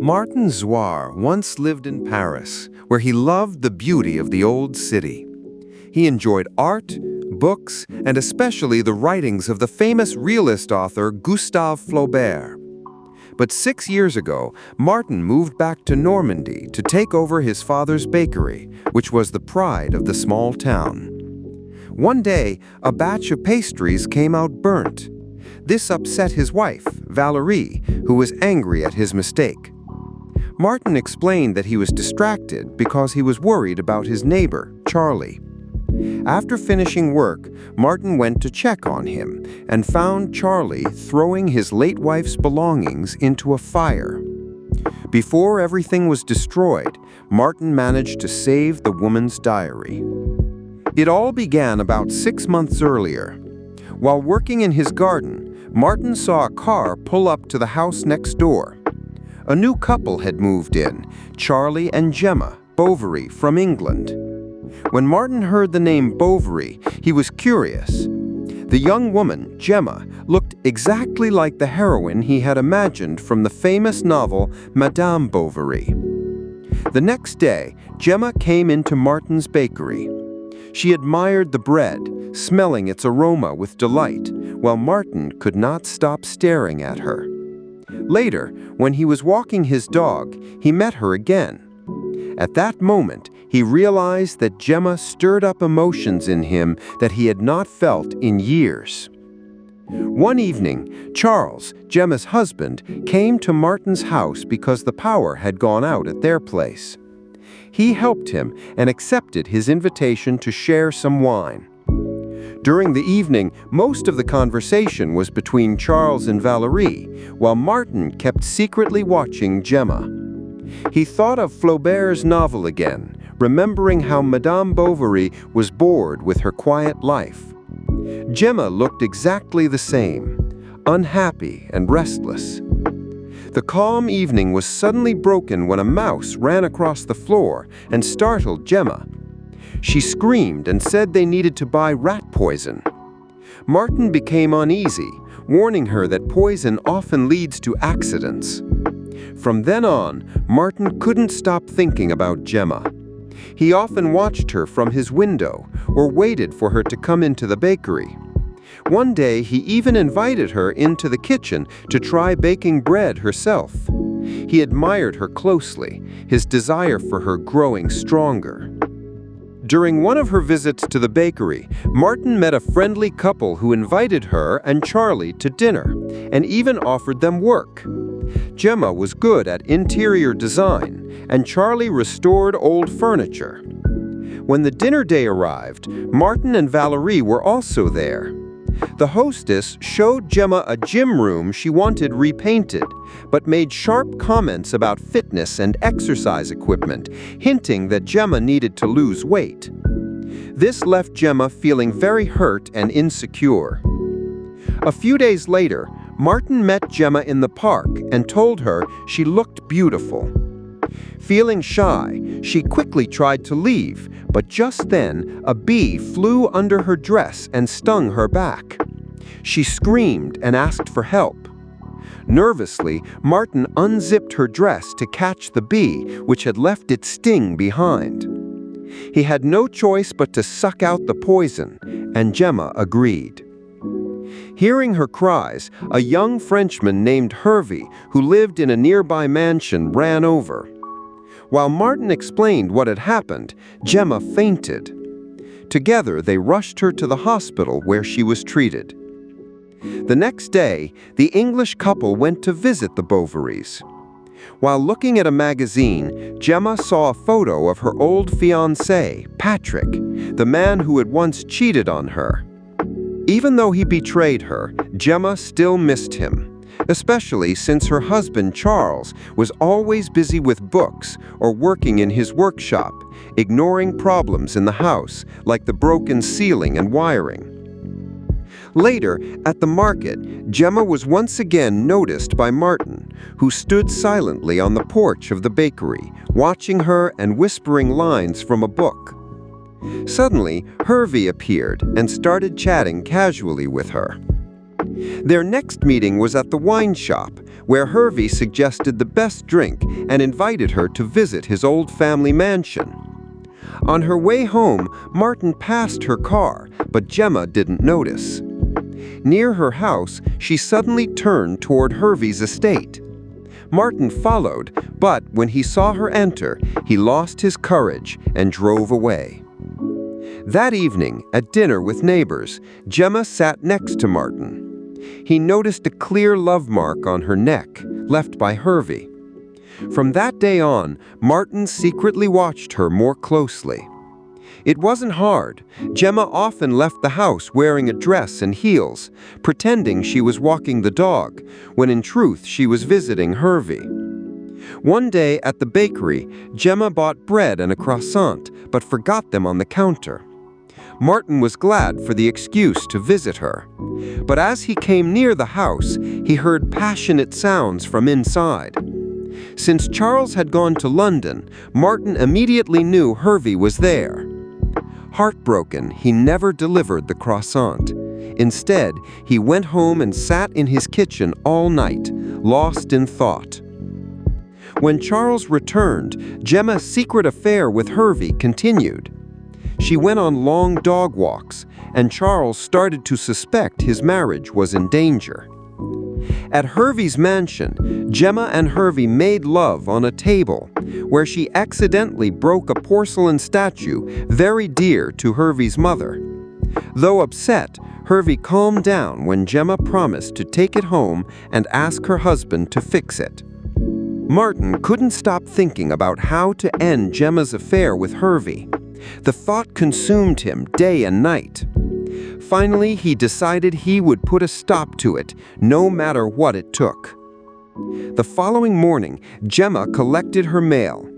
Martin Zoir once lived in Paris, where he loved the beauty of the old city. He enjoyed art, books, and especially the writings of the famous realist author Gustave Flaubert. But 6 years ago, Martin moved back to Normandy to take over his father's bakery, which was the pride of the small town. One day, a batch of pastries came out burnt. This upset his wife, Valérie, who was angry at his mistake. Martin explained that he was distracted because he was worried about his neighbor, Charlie. After finishing work, Martin went to check on him and found Charlie throwing his late wife's belongings into a fire. Before everything was destroyed, Martin managed to save the woman's diary. It all began about 6 months earlier. While working in his garden, Martin saw a car pull up to the house next door. A new couple had moved in, Charlie and Gemma Bovery from England. When Martin heard the name Bovary, he was curious. The young woman, Gemma, looked exactly like the heroine he had imagined from the famous novel Madame Bovary. The next day, Gemma came into Martin's bakery. She admired the bread, smelling its aroma with delight, while Martin could not stop staring at her. Later, when he was walking his dog, he met her again. At that moment, he realized that Gemma stirred up emotions in him that he had not felt in years. One evening, Charles, Gemma's husband, came to Martin's house because the power had gone out at their place. He helped him and accepted his invitation to share some wine. During the evening, most of the conversation was between Charles and Valérie, while Martin kept secretly watching Gemma. He thought of Flaubert's novel again, remembering how Madame Bovary was bored with her quiet life. Gemma looked exactly the same, unhappy and restless. The calm evening was suddenly broken when a mouse ran across the floor and startled Gemma. She screamed and said they needed to buy rat poison. Martin became uneasy, warning her that poison often leads to accidents. From then on, Martin couldn't stop thinking about Gemma. He often watched her from his window or waited for her to come into the bakery. One day, he even invited her into the kitchen to try baking bread herself. He admired her closely, his desire for her growing stronger. During one of her visits to the bakery, Martin met a friendly couple who invited her and Charlie to dinner, and even offered them work. Gemma was good at interior design, and Charlie restored old furniture. When the dinner day arrived, Martin and Valérie were also there. The hostess showed Gemma a gym room she wanted repainted, but made sharp comments about fitness and exercise equipment, hinting that Gemma needed to lose weight. This left Gemma feeling very hurt and insecure. A few days later, Martin met Gemma in the park and told her she looked beautiful. Feeling shy, she quickly tried to leave, but just then, a bee flew under her dress and stung her back. She screamed and asked for help. Nervously, Martin unzipped her dress to catch the bee, which had left its sting behind. He had no choice but to suck out the poison, and Gemma agreed. Hearing her cries, a young Frenchman named Hervé, who lived in a nearby mansion, ran over. While Martin explained what had happened, Gemma fainted. Together, they rushed her to the hospital where she was treated. The next day, the English couple went to visit the Bovarys. While looking at a magazine, Gemma saw a photo of her old fiancé, Patrick, the man who had once cheated on her. Even though he betrayed her, Gemma still missed him, especially since her husband Charles was always busy with books or working in his workshop, ignoring problems in the house like the broken ceiling and wiring. Later, at the market, Gemma was once again noticed by Martin, who stood silently on the porch of the bakery, watching her and whispering lines from a book. Suddenly, Hervé appeared and started chatting casually with her. Their next meeting was at the wine shop, where Hervey suggested the best drink and invited her to visit his old family mansion. On her way home, Martin passed her car, but Gemma didn't notice. Near her house, she suddenly turned toward Hervey's estate. Martin followed, but when he saw her enter, he lost his courage and drove away. That evening, at dinner with neighbors, Gemma sat next to Martin. He noticed a clear love mark on her neck, left by Hervey. From that day on, Martin secretly watched her more closely. It wasn't hard. Gemma often left the house wearing a dress and heels, pretending she was walking the dog, when in truth she was visiting Hervey. One day at the bakery, Gemma bought bread and a croissant, but forgot them on the counter. Martin was glad for the excuse to visit her. But as he came near the house, he heard passionate sounds from inside. Since Charles had gone to London, Martin immediately knew Hervey was there. Heartbroken, he never delivered the croissant. Instead, he went home and sat in his kitchen all night, lost in thought. When Charles returned, Gemma's secret affair with Hervey continued. She went on long dog walks, and Charles started to suspect his marriage was in danger. At Hervey's mansion, Gemma and Hervey made love on a table, where she accidentally broke a porcelain statue very dear to Hervey's mother. Though upset, Hervey calmed down when Gemma promised to take it home and ask her husband to fix it. Martin couldn't stop thinking about how to end Gemma's affair with Hervey. The thought consumed him day and night. Finally, he decided he would put a stop to it, no matter what it took. The following morning, Gemma collected her mail.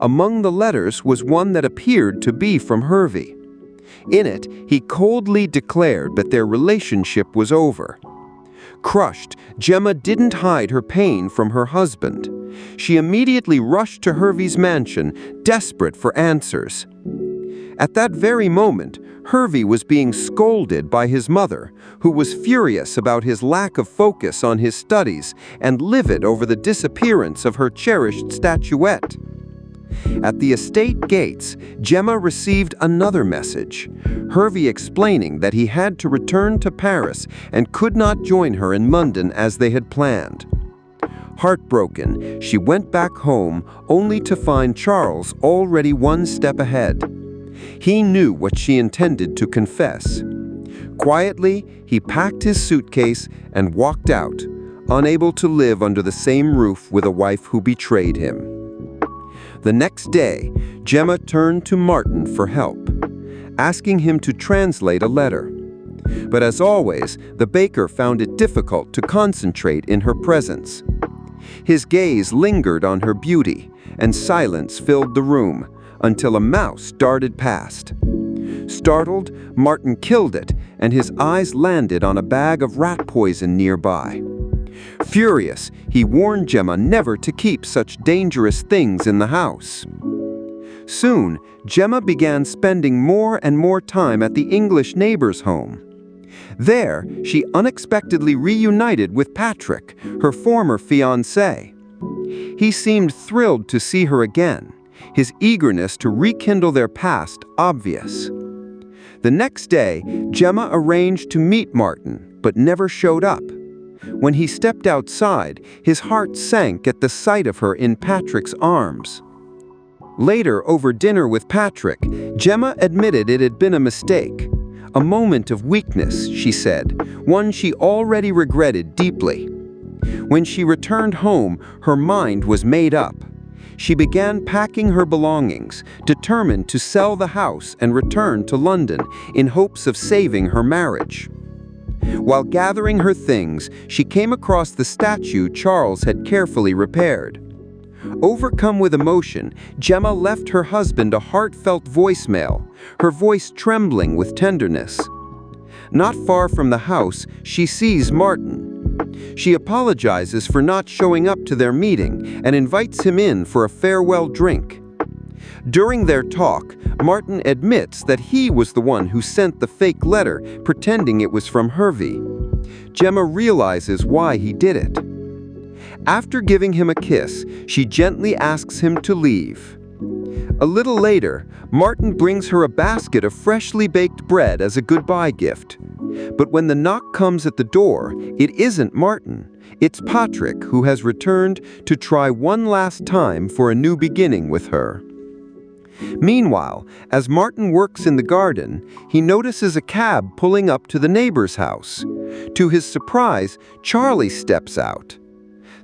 Among the letters was one that appeared to be from Hervey. In it, he coldly declared that their relationship was over. Crushed, Gemma didn't hide her pain from her husband. She immediately rushed to Hervey's mansion, desperate for answers. At that very moment, Hervey was being scolded by his mother, who was furious about his lack of focus on his studies and livid over the disappearance of her cherished statuette. At the estate gates, Gemma received another message, Hervey explaining that he had to return to Paris and could not join her in London as they had planned. Heartbroken, she went back home only to find Charles already one step ahead. He knew what she intended to confess. Quietly, he packed his suitcase and walked out, unable to live under the same roof with a wife who betrayed him. The next day, Gemma turned to Martin for help, asking him to translate a letter. But as always, the baker found it difficult to concentrate in her presence. His gaze lingered on her beauty, and silence filled the room, until a mouse darted past. Startled, Martin killed it, and his eyes landed on a bag of rat poison nearby. Furious, he warned Gemma never to keep such dangerous things in the house. Soon, Gemma began spending more and more time at the English neighbor's home. There, she unexpectedly reunited with Patrick, her former fiancé. He seemed thrilled to see her again, his eagerness to rekindle their past obvious. The next day, Gemma arranged to meet Martin, but never showed up. When he stepped outside, his heart sank at the sight of her in Patrick's arms. Later, over dinner with Patrick, Gemma admitted it had been a mistake. A moment of weakness, she said, one she already regretted deeply. When she returned home, her mind was made up. She began packing her belongings, determined to sell the house and return to London in hopes of saving her marriage. While gathering her things, she came across the statue Charles had carefully repaired. Overcome with emotion, Gemma left her husband a heartfelt voicemail, her voice trembling with tenderness. Not far from the house, she sees Martin. She apologizes for not showing up to their meeting and invites him in for a farewell drink. During their talk, Martin admits that he was the one who sent the fake letter, pretending it was from Hervey. Gemma realizes why he did it. After giving him a kiss, she gently asks him to leave. A little later, Martin brings her a basket of freshly baked bread as a goodbye gift. But when the knock comes at the door, it isn't Martin. It's Patrick, who has returned to try one last time for a new beginning with her. Meanwhile, as Martin works in the garden, he notices a cab pulling up to the neighbor's house. To his surprise, Charlie steps out.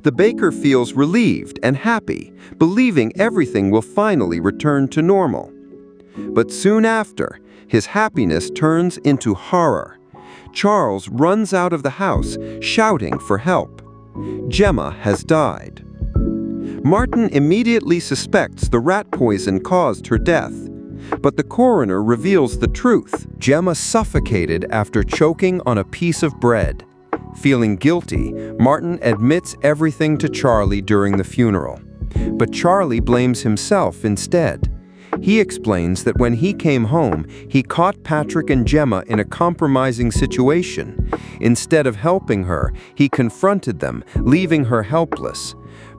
The baker feels relieved and happy, believing everything will finally return to normal. But soon after, his happiness turns into horror. Charles runs out of the house, shouting for help. Gemma has died. Martin immediately suspects the rat poison caused her death, but the coroner reveals the truth. Gemma suffocated after choking on a piece of bread. Feeling guilty, Martin admits everything to Charlie during the funeral. But Charlie blames himself instead. He explains that when he came home, he caught Patrick and Gemma in a compromising situation. Instead of helping her, he confronted them, leaving her helpless.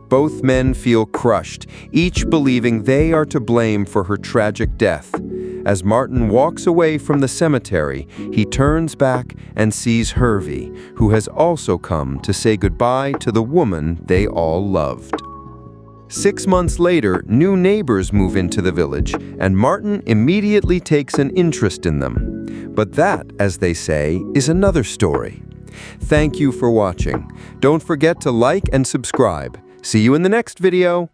Both men feel crushed, each believing they are to blame for her tragic death. As Martin walks away from the cemetery, he turns back and sees Hervey, who has also come to say goodbye to the woman they all loved. 6 months later, new neighbors move into the village, and Martin immediately takes an interest in them. But that, as they say, is another story. Thank you for watching. Don't forget to like and subscribe. See you in the next video.